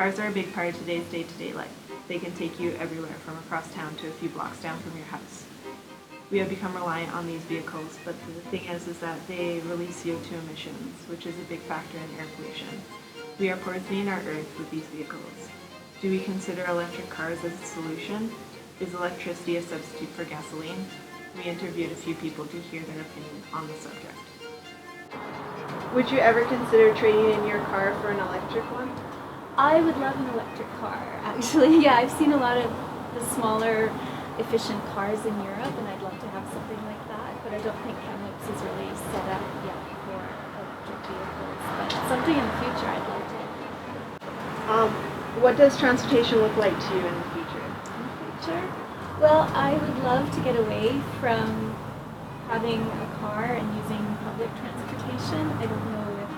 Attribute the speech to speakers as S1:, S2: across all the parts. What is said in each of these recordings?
S1: Cars are a big part of today's day-to-day life. They can take you everywhere from across town to a few blocks down from your house. We have become reliant on these vehicles, but the thing is that they release CO2 emissions, which is a big factor in air pollution. We are poisoning our earth with these vehicles. Do we consider electric cars as a solution? Is electricity a substitute for gasoline? We interviewed a few people to hear their opinion on the subject. Would you ever consider trading in your car for an electric one?
S2: I would love an electric car, actually. Yeah, I've seen a lot of the smaller, efficient cars in Europe, and I'd love to have something like that, but I don't think Kamloops is really set up yet for electric vehicles, but something in the future I'd like to.
S1: What does transportation look like to you in the future?
S2: In the future? Well, I would love to get away from having a car and using public transportation. I don't know if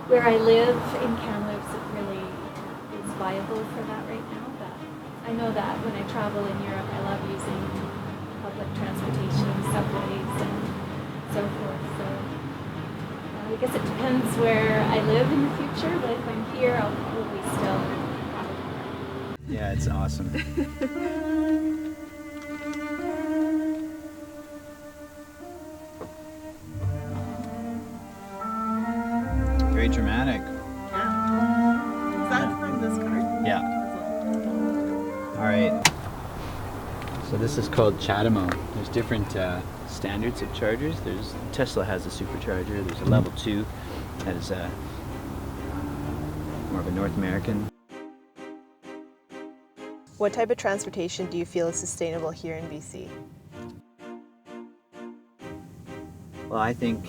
S2: where I live in Kamloops it really is viable for that right now, but I know that when I travel in Europe I love using public transportation, subways and so forth. So I guess it depends where I live in the future, but if I'm here I'll probably still have a car.
S3: Yeah, it's awesome. Very dramatic.
S1: Yeah. Is that from this car?
S3: Yeah. All right. So this is called Chatamo. There's different standards of chargers. Tesla has a supercharger. There's a level 2 that is more of a North American.
S1: What type of transportation do you feel is sustainable here in BC?
S3: Well, I think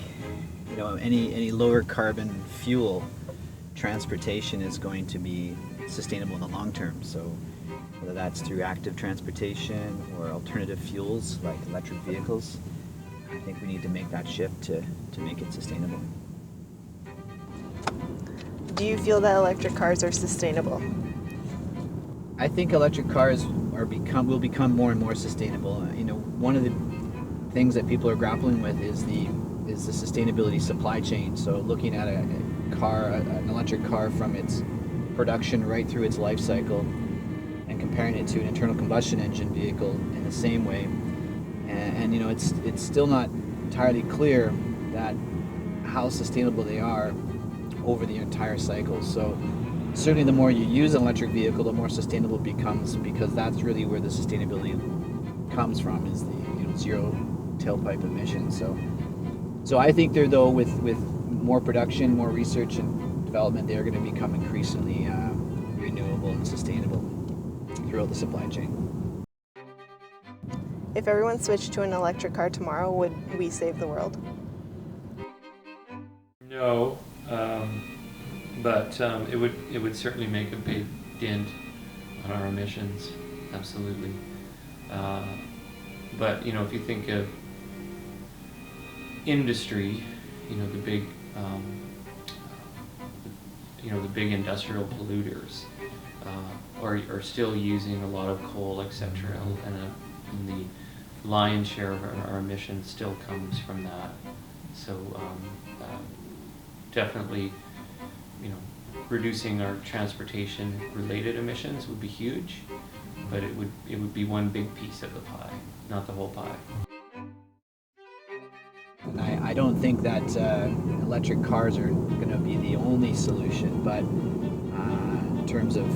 S3: any lower carbon fuel transportation is going to be sustainable in the long term. So whether that's through active transportation or alternative fuels like electric vehicles, I think we need to make that shift to make it sustainable.
S1: Do you feel that electric cars are sustainable?
S3: I think electric cars will become more and more sustainable. One of the things that people are grappling with is the sustainability supply chain. So looking at an electric car from its production right through its life cycle and comparing it to an internal combustion engine vehicle in the same way. And it's still not entirely clear that how sustainable they are over the entire cycle. So certainly the more you use an electric vehicle, the more sustainable it becomes, because that's really where the sustainability comes from, is the zero tailpipe emissions. So I think with more production, more research and development, they're going to become increasingly renewable and sustainable throughout the supply chain.
S1: If everyone switched to an electric car tomorrow, would we save the world?
S4: No, but it would certainly make a big dent on our emissions, absolutely. But if you think of industry, the big the big industrial polluters are still using a lot of coal, etc., and the lion's share of our emissions still comes from that. So definitely, reducing our transportation related emissions would be huge, but it would be one big piece of the pie, not the whole pie.
S3: And I don't think that electric cars are going to be the only solution, but in terms of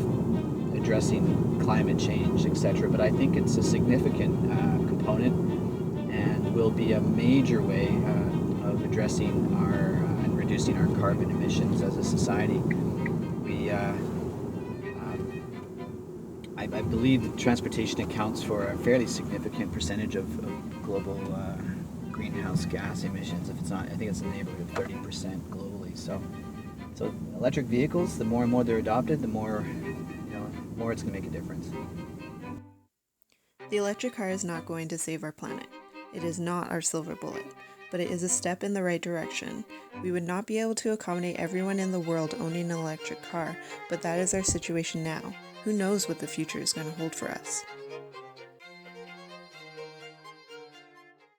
S3: addressing climate change, etc. But I think it's a significant component and will be a major way of addressing and reducing our carbon emissions as a society. I believe that transportation accounts for a fairly significant percentage of global greenhouse gas emissions. If it's not, I think it's in the neighborhood of 30% globally. So electric vehicles, the more and more they're adopted, the more it's going to make a difference.
S1: The electric car is not going to save our planet. It is not our silver bullet, but it is a step in the right direction. We would not be able to accommodate everyone in the world owning an electric car, but that is our situation now. Who knows what the future is going to hold for us?